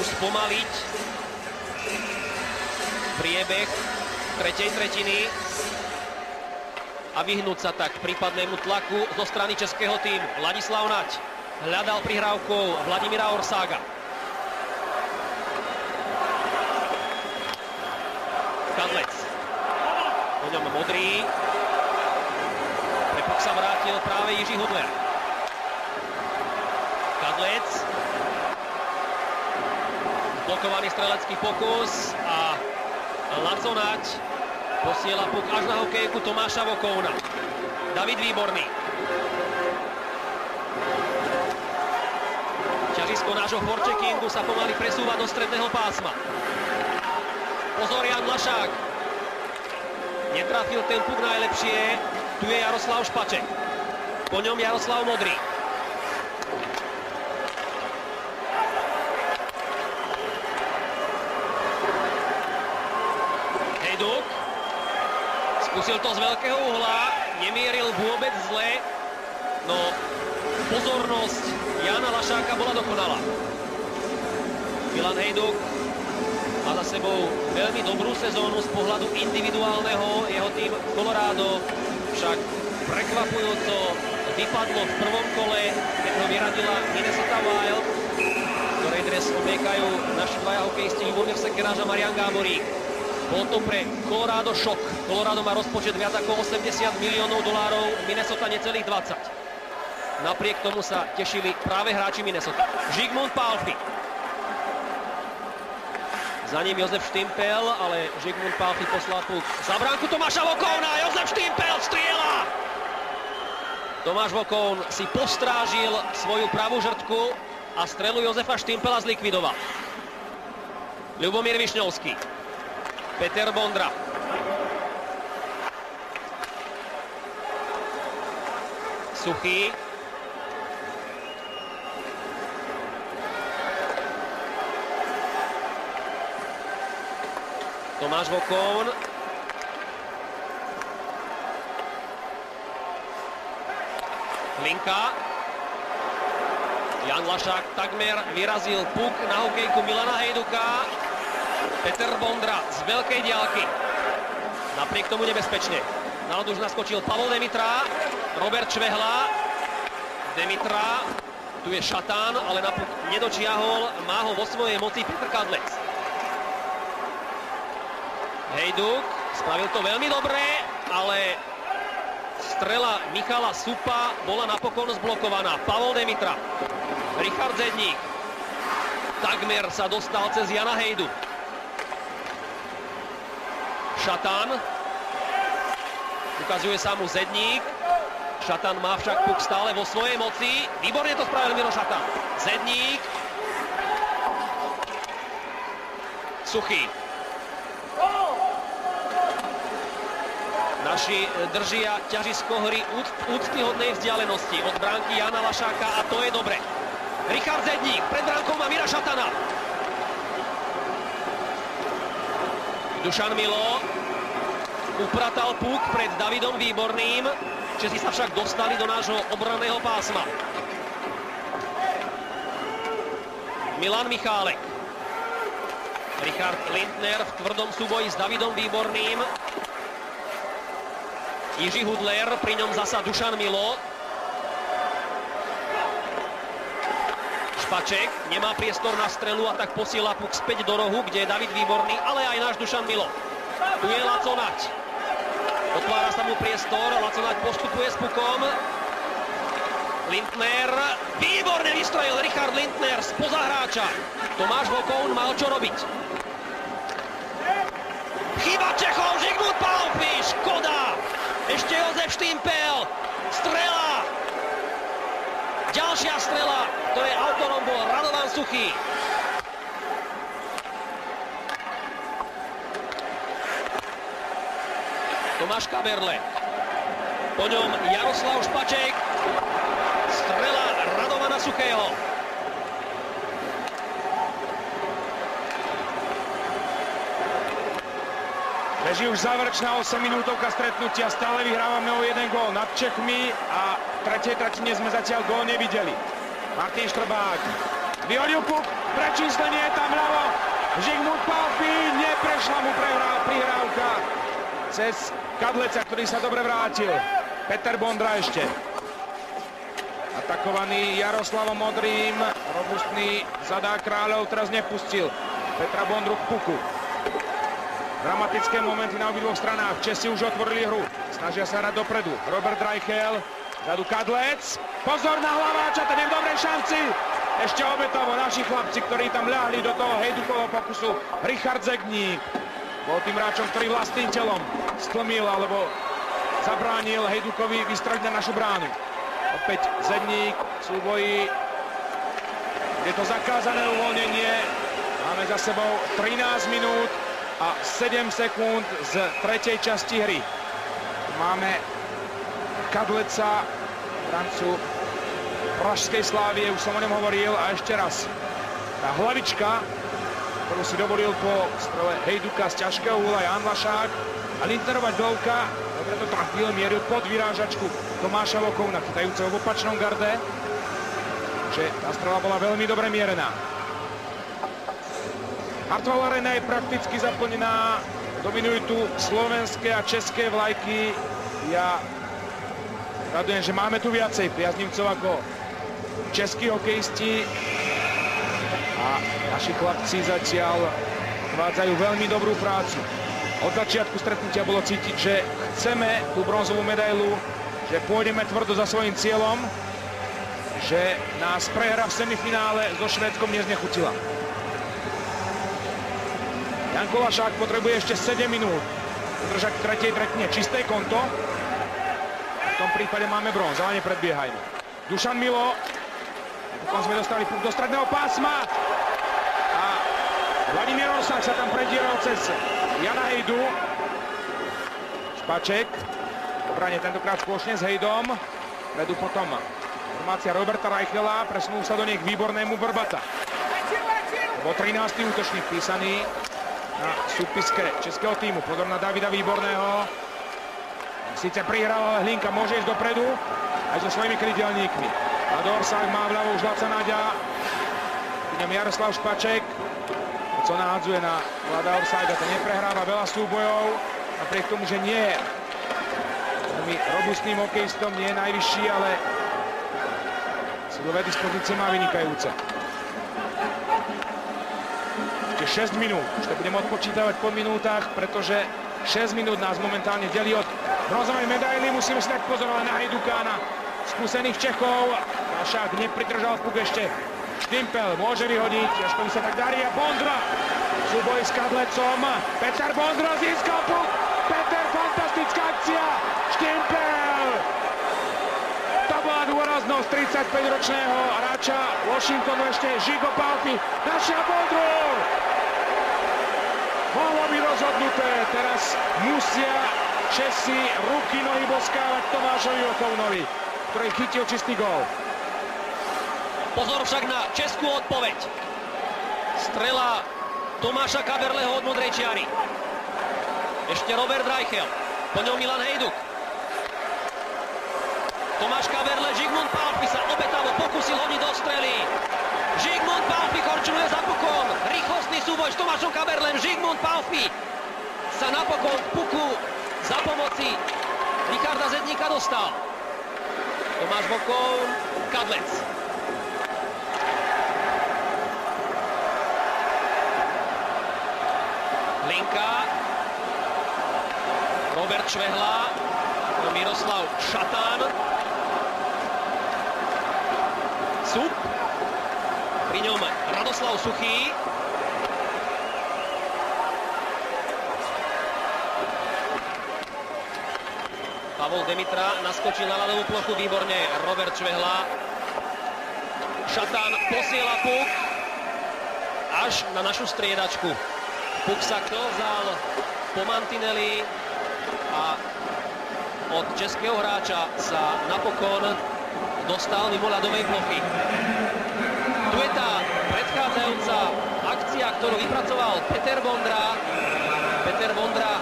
trošku spomaliť priebeh tretej tretiny a vyhnúť sa tak prípadnému tlaku zo strany českého týmu. Ladislav Nať hľadal prihrávkou Vladimíra Orsága. Kadlec. Po ňom Modrý. Pre puk sa vrátil práve Jiří Hudler. Kadlec. Blokovaný strelecký pokus a Laco Nať posiela puk až na hokejku Tomáša Vokouna. David Výborný. Ťažisko nášho forecheckingu sa pomaly presúva do stredného pásma. Pozor, Jan Lašák. Netrafil ten puk najlepšie. Tu je Jaroslav Špaček. Po ňom Jaroslav Modrý. Hejduk. Skúsil to z veľkého uhla. Nemieril vôbec zle. No, pozornosť Jana Lašáka bola dokonalá. Milan Hejduk má za sebou veľmi dobrú sezónu z pohľadu individuálneho. Jeho tým Colorado však prekvapujúco vypadlo v prvom kole, keď ho vyradila Minnesota Wild, ktorej dres obliekajú naši dvaja hokejisti Ľubomír Sekeráš a Marian Gáborík. Bol to pre Colorado šok. Colorado má rozpočet viac ako $80 miliónov, Minnesota necelých 20. Napriek tomu sa tešili práve hráči Minnesota. Žigmund Pálffy. Za ním Jozef Štimpel, ale Žigmund Pálffy poslal puk za bránku Tomáša Vokouna. Jozef Štimpel strieľa! Tomáš Vokoun si postrážil svoju pravú žrtku a strelu Jozefa Štimpela zlikvidoval. Ľubomír Višňovský. Peter Bondra. Suchý. Tomáš Vokoun. Hlinka. Jan Lašák takmer vyrazil puk na hokejku Milana Hejduka. Peter Bondra z veľkej diaľky. Napriek tomu nebezpečne. Na ľad už naskočil Pavol Demitra. Robert Švehla. Demitra. Tu je Šatán, ale na puk nedočiahol. Má ho vo svojej moci Petr Kadlec. Hejduk spravil to veľmi dobre, ale strela Michala Supa bola napokon zblokovaná. Pavol Demitra. Richard Zedník. Takmer sa dostal cez Jana Hejdu. Šatán. Ukazuje sa mu Zedník. Šatán má však puk stále vo svojej moci. Výborne to spravil Miro Šatán. Zedník. Suchý. Naši držia ťažisko hry úctyhodnej vzdialenosti od bránky Jana Lašáka a to je dobre. Richard Zedník pred bránkou má Mira Šatana. Dušan Milo upratal puk pred Davidom Výborným. Česi sa však dostali do nášho obranného pásma. Milan Michálek. Richard Lindner v tvrdom súboji s Davidom Výborným. Jiří Hudler, pri ňom zasa Dušan Milo. Špaček nemá priestor na strelu a tak posiela puk späť do rohu, kde je David Výborný, ale aj náš Dušan Milo. Tu je Laco Nať. Otvára sa mu priestor, Laco Nať postupuje s pukom. Lindner, výborne vystrelil Richard Lindner spoza hráča. Tomáš Vokoun mal čo robiť. Chyba Čechov, Žigmund Pálffy, škoda! Ešte Jozef Štimpel, strela! Ďalšia strela, ktorej autorom bol Radovan Suchý. Tomáš Kaberle. Po ňom Jaroslav Špaček. Strela Radovana Suchého. Beží už záverečná 8-minútovka stretnutia, stále vyhrávame o 1 gól nad Čechmi a v tretej tretine sme zatiaľ gól nevideli. Martin Štrbák Vyhodil puk, prečíslenie je tam ľavo. Žigmund Pálffy, neprešla mu prihrávka cez Kadleca, ktorý sa dobre vrátil. Peter Bondra ešte. Atakovaný Jaroslavom Modrým, robustný zadá Kráľov, teraz nepustil Petra Bondru k puku. Dramatické momenty na obidvoch stranách, Česi už otvorili hru, snažia sa hrať dopredu. Robert Reichel, zadu Kadlec, pozor na hlaváča, ten je v dobrej šanci. Ešte obetavo naši chlapci, ktorí tam ľahli do toho Hejdukovho pokusu. Richard Zegník bol tým hráčom, ktorý vlastným telom stlmil alebo zabránil Hejdukovi vystreliť na našu bránu. Opäť Zegník v súboji. Je to zakázané uvoľnenie. Máme za sebou 13 minút a 7 sekúnd z tretej časti hry. Máme Kadleca, brancu Pražskej Slávie, už som o ňom hovoril, a ešte raz. Tá hlavička, ktorú si dovolil po strele Hejduka z ťažkého úhla Jan Lašák, a Lindnerová dolka, dobre to trafil, mieril pod vyrážačku Tomáša Vokovna, chytajúceho v opačnom garde, že tá strela bola veľmi dobre mierená. Hartwall Arena je prakticky zaplnená, dominujú tu slovenské a české vlajky. Ja radujem, že máme tu viacej priaznivcov ako českí hokejisti a naši chlapci zatiaľ vádzajú veľmi dobrú prácu. Od začiatku stretnutia bolo cítiť, že chceme tú bronzovú medailu, že pôjdeme tvrdo za svojím cieľom, že nás prehra v semifinále so Švédskom neznechutila. Janko Lašák potrebuje ešte 7 minút udržať v tretej tretine čisté konto. V tom prípade máme bronz, ale nepredbiehajme. Dušan Milo. Potom sme dostali puk do stredného pásma. A Vladimír Orsák sa tam predieral cez Jana Hejdu. Špaček. Obrane tentokrát spoločne s Hejdom. Predu potom formácia Roberta Reichela. Presunul sa do nej k výbornému Vrbata. To bol 13. útočník písaný na súpiske českého týmu. Pozor na Davida Výborného. Sice prihral, ale Hlinka môže ísť dopredu aj so svojimi krydelníkmi. A do Orsák má vľavo už Laca Naďa. Vidím Jaroslav Špaček. Co nahádzuje na Vlada Orsága, to neprehráva veľa súbojov. Napriek tomu, že nie je veľmi robustným hokejistom, nie je najvyšší, ale silové dispozície má vynikajúce. Ešte 6 minút. Už to budeme odpočítavať po minútach, pretože 6 minút nás momentálne delí od bronzovej medaily. Musíme si dať pozor na Hejduka, na skúsených Čechov. Lašák nepridržal puk ešte. Štimpel môže vyhodiť, Jaškovi sa tak darí a Bondra. Súboj s Kadlecom. Peter Bondra získal puk. Peter, fantastická akcia. Štimpel. To bola dôraznosť 35-ročného hráča Washingtonu, ešte Žigo Pálffy. Našiel Bondru. Mohlo by rozhodnuté. Teraz musia Česi ruky, nohy boskávať Tomášovi Vokovnovi, ktorý chytil čistý gól. Pozor však na českú odpoveď. Strela Tomáša Kaberleho od modrej čiary. Ešte Robert Reichel. Po ňom Milan Hejduk. Tomáš Kaberle, Žigmund Pálffy sa obetavo pokusil hodiť do strely. Žigmund Pálffy korčuluje za pukom. Rýchlostný súboj s Tomášom Kaberlem. Žigmund Pálffy sa napokon v puku za pomoci Richarda Zegníka dostal. Tomáš Vokov, Kadlec. Hlinka. Robert Švehla. Miroslav Šatán. Sup. Pri ňom Radoslav Suchý. Pavol Demitra naskočil na ľadovú plochu, výborne Robert Švehla. Šatán posiela puk až na našu striedačku. Puk sa klzal po mantineli a od českého hráča sa napokon dostal mimo ľadovej plochy. Tu je tá predchádzajúca akcia, ktorú vypracoval Peter Bondra. Peter Bondra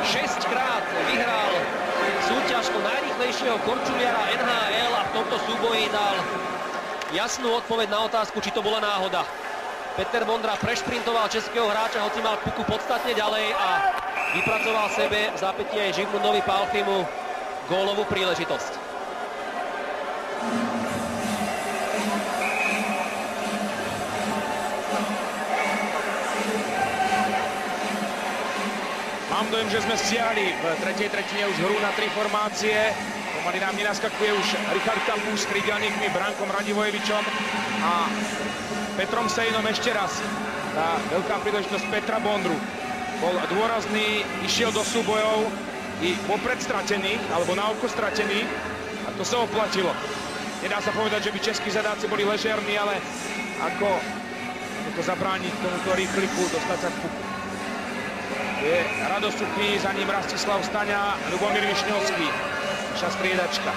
6-krát vyhral súťaž o najrýchlejšieho korčuliara NHL a v tomto súboji dal jasnú odpoveď na otázku, či to bola náhoda. Peter Bondra prešprintoval českého hráča, hoci mal puku podstatne ďalej a vypracoval sebe v zápätí aj Žigmundovi Palfimu gólovú príležitosť. Mám dojem, že sme stiahli v tretej tretine už hru na 3 formácie. Pomaly nám nenaskakuje už Richard Kampus s Kriďaníkmi, Brankom Radivojevičom a Petrom Sejnom ešte raz. Tá veľká príležitosť Petra Bondru. Bol dôrazný, išiel do súbojov i popred stratený, alebo na oko stratený a to sa oplatilo. Nedá sa povedať, že by českí zadáci boli ležerní, ale ako zabrániť tomuto rýchliku, dostať sa k puku. Je Rado Suchý, za ním Rastislav Staňa, Ľubomír Višňovský. Naša striedačka.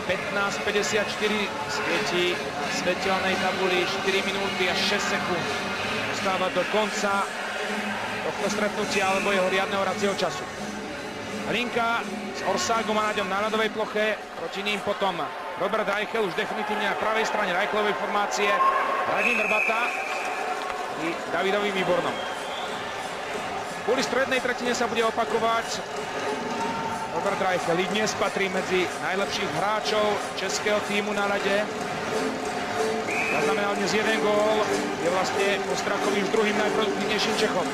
15:54 svieti na svetelnej tabuli 4 minúty a 6 sekúnd. Ostáva do konca tohto stretnutia alebo jeho riadneho hracieho času. Hlinka s Orságom a Naďom na ľadovej ploche, proti ním potom Robert Reichel už definitívne na pravej strane Reichelovej formácie, Radim Vrbata i Davidovi Výbornom. Kvôli strednej tretine sa bude opakovať. Robert Reichel dnes patrí medzi najlepších hráčov českého týmu na ľade. Zaznamenal dnes 1 gól, je vlastne Ostrakovi už druhým najproduktívnejším Čechom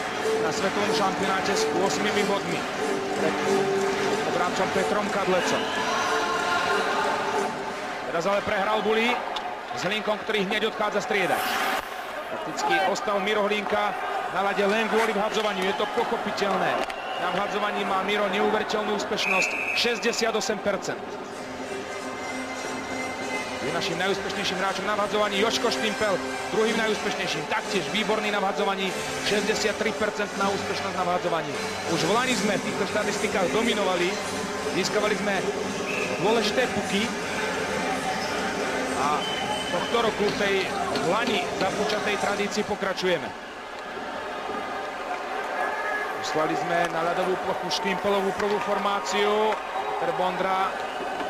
na svetovom šampionáte s 8 bodmi pred obráncom Petrom Kadlecom. Teraz ale prehral Buli s Hlinkom, ktorý hneď odchádza striedať. Prakticky ostal Miro Hlinka na ľade len kvôli vhadzovaniu, je to pochopiteľné. Na vhadzovaní má Miro neuveriteľnú úspešnosť 68%. Je našim najúspešnejším hráčom na vhadzovaní Joško Štimpel, druhým najúspešnejším, taktiež výborný na vhadzovaní, 63% na úspešnosť na vhadzovaní. Už v lani sme v týchto štatistikách dominovali, získavali sme dôležité puky a tohto roku v tej v lani započatej tradícii pokračujeme. Poslali sme na ľadovú plochu Štimpelovú prvú formáciu. Peter Bondra,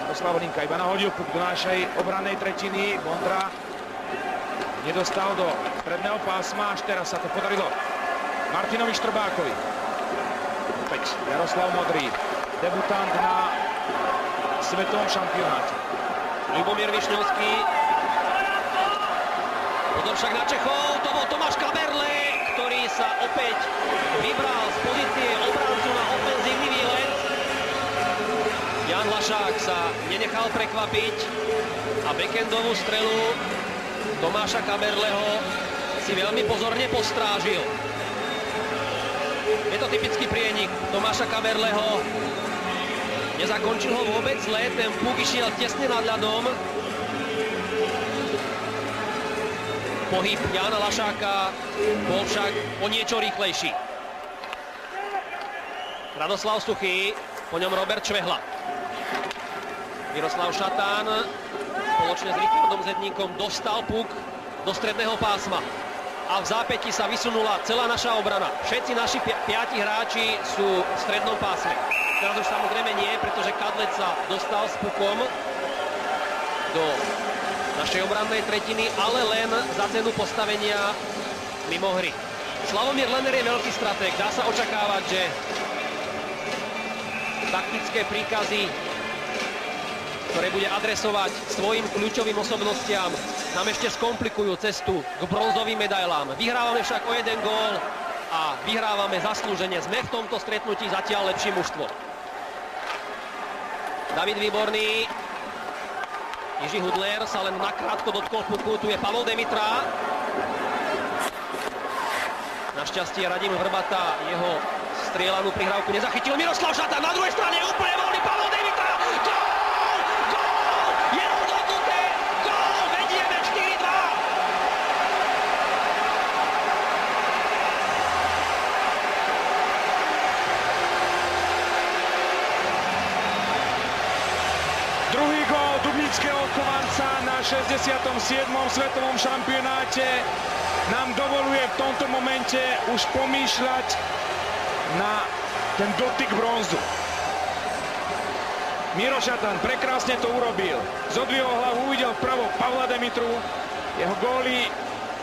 Jaroslav Hlinka iba nahodil puk do našej obrannej tretiny. Bondra nedostal do stredného pásma, až teraz sa to podarilo Martinovi Štrbákovi. Opäť Jaroslav Modrý, debutant na svetovom šampionáte. Ľubomír Višňovský. Pozor však na Čechov, to bol Tomáš Kaberle, ktorý sa opäť vybral z pozície obrancu na ofenzívny výlet. Jan Lašák sa nenechal prekvapiť a backendovú strelu Tomáša Kaberleho si veľmi pozorne postrážil. Je to typický prienik Tomáša Kaberleho. Nezakončil ho vôbec zle, ten puk išiel tesne nad ľadom. Pohyb Jana Lašáka bol však o niečo rýchlejší. Radoslav Suchý, po ňom Robert Švehla. Miroslav Šatán spoločne s Richardom Zedníkom dostal puk do stredného pásma. A v zápäti sa vysunula celá naša obrana. Všetci naši 5 hráči sú v strednom pásme. Teraz už samozrejme nie, pretože Kadlec sa dostal s pukom do našej obrannej tretiny, ale len za cenu postavenia mimo hry. Slavomír Lenner je veľký stratég. Dá sa očakávať, že taktické príkazy, ktoré bude adresovať svojim kľúčovým osobnostiam, nám ešte skomplikujú cestu k bronzovým medailám. Vyhrávame však o 1 gól a vyhrávame zaslúžene. Sme v tomto stretnutí zatiaľ lepšie mužstvo. David Výborný. Jiří Hudler sa len nakrátko dotkol puku. Tu je Pavol Demitra. Našťastie Radim Vrbata jeho strieľanú prihrávku nezachytil. Miroslav Šatán na druhej strane, úplne voľný Pavol Demitra. Gól! Gól! Je rozhodnuté! Gól! Vedieme 4-2! Druhý gól dubnického Kovanca na 67. svetovom šampionáte nám dovoluje v tomto momente už pomýšľať na ten dotyk bronzu. Miro Šatán prekrásne to urobil. Zodvihol hlavu, uvidel vpravo Pavla Demitru Jeho góly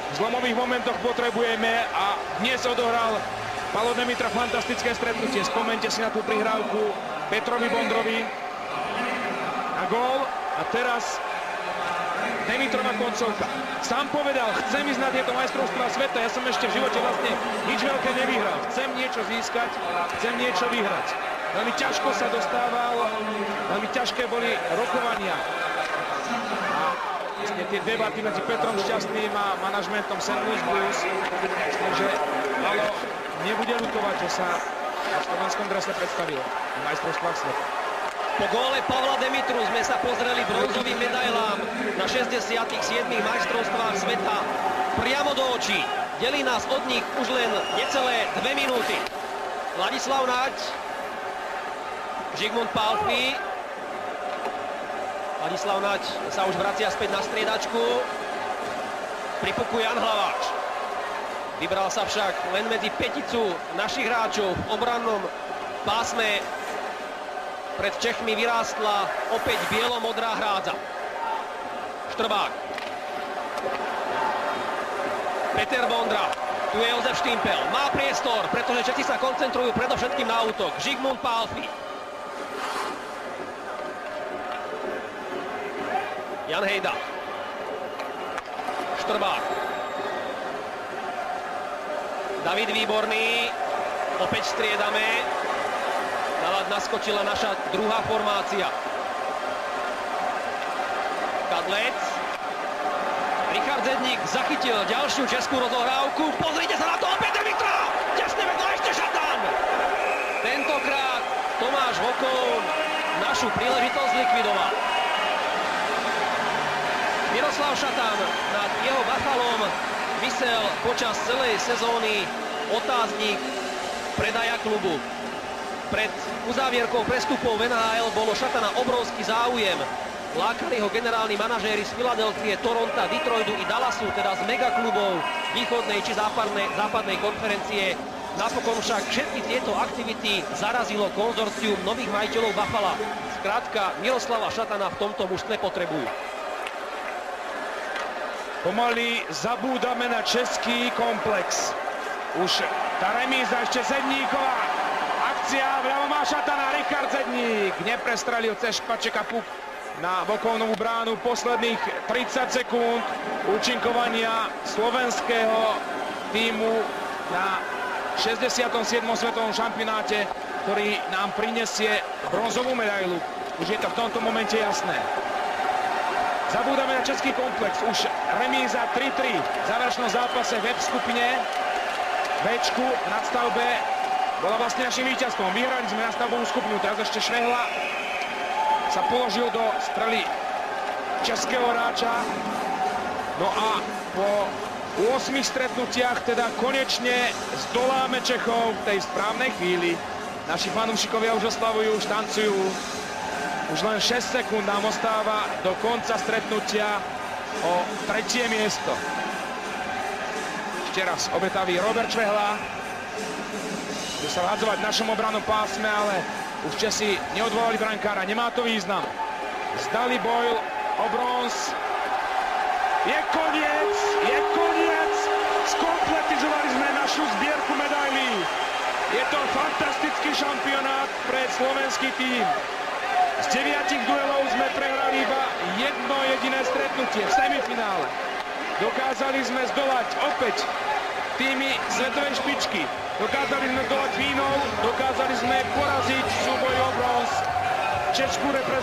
v zlomových momentoch potrebujeme a dnes odohral Palo Demitra fantastické stretnutie. Spomente si na tú prihrávku Petrovi Bondrovi na gól a teraz Demitrova koncovka. Sám povedal, chcem ísť na tieto majstrovstvá sveta, ja som ešte v živote vlastne nič veľké nevyhral. Chcem niečo získať, chcem niečo vyhrať. Veľmi ťažko sa dostával, veľmi ťažké boli rokovania. A vlastne tie debaty medzi Petrom Šťastným a manažmentom St. Louis Blues. Myslím, že Palo nebude ľutovať, že sa v slovenskom drese predstavil v majstrovstvách sveta. Po góle Pavla Demitru sme sa pozreli bronzovým medailám na 67. majstrovstvách sveta priamo do očí. Delí nás od nich už len necelé 2 minúty. Ladislav Naď, Žigmund Pálffy. Ladislav Naď sa už vracia späť na striedačku. Pri puku Jan Hlaváč. Vybral sa však len medzi peticu našich hráčov v obrannom pásme. Pred Čechmi vyrástla opäť bielo-modrá hrádza. Štrbák. Peter Bondra. Tu je Jozef Štimpel. Má priestor, pretože Češi sa koncentrujú predovšetkým na útok. Žigmund Pálffy. Jan Hejda. Štrbák. David Výborný. Opäť striedame. Na ľad naskočila naša druhá formácia. Kadlec. Richard Zedník zachytil ďalšiu českú rozohrávku. Pozrite sa na to, opäť Demitra! Tesne vedľa ešte Šatan! Tentokrát Tomáš Vokoun našu príležitosť zlikvidoval. Miroslav Šatan nad jeho Buffalom visel počas celej sezóny otáznik predaja klubu. Pred uzávierkou prestupov v NHL bolo Šatana obrovský záujem. Lákali ho generálni manažéri z Filadelfie, Toronta, Detroitu i Dallasu, teda z megaklubov východnej či západnej konferencie. Napokon však všetky tieto aktivity zarazilo konzorcium nových majiteľov Buffala. Skrátka, Miroslava Šatana v tomto mužstve potrebujú. Pomaly zabúdame na český komplex. Už tá remíza ešte Zedníková. Akcia, vľavo má Šatana, Richard Zedník neprestrelil cez Špačeka puk na Vokounovú bránu. Posledných 30 sekúnd účinkovania slovenského týmu na 67. svetovom šampionáte, ktorý nám prinesie bronzovú medailu. Už je to v tomto momente jasné. Zabúdame na český komplex. Už remíza 3-3 v záverečnom zápase v skupine Bčku v nadstavbe bola vlastne našim víťazstvom. Vyhrali sme nastavbovú skupinu. Teraz ešte Švehla sa položil do strely českého hráča. No a po 8 stretnutiach teda konečne zdoláme Čechov v tej správnej chvíli. Naši fanúšikovia už oslavujú, už tancujú. Už len 6 sekúnd nám ostáva do konca stretnutia o 3. miesto. Ešte raz obetavý Robert Švehla. Bude sa hádzovať v našom obrannom pásme, ale už Česi neodvolali brankára. Nemá to význam. Zdali boj o bronz. Je koniec! Je koniec! Skompletizovali sme našu zbierku medailí. Je to fantastický šampionát pre slovenský tím. Z 9 duelov sme prehrali iba jedno jediné stretnutie v semifinále. Dokázali sme zdolať opäť týmy svetovej špičky. Dokázali sme zdolať Fínov, dokázali sme poraziť v súboji o bronz českú reprezentáciu.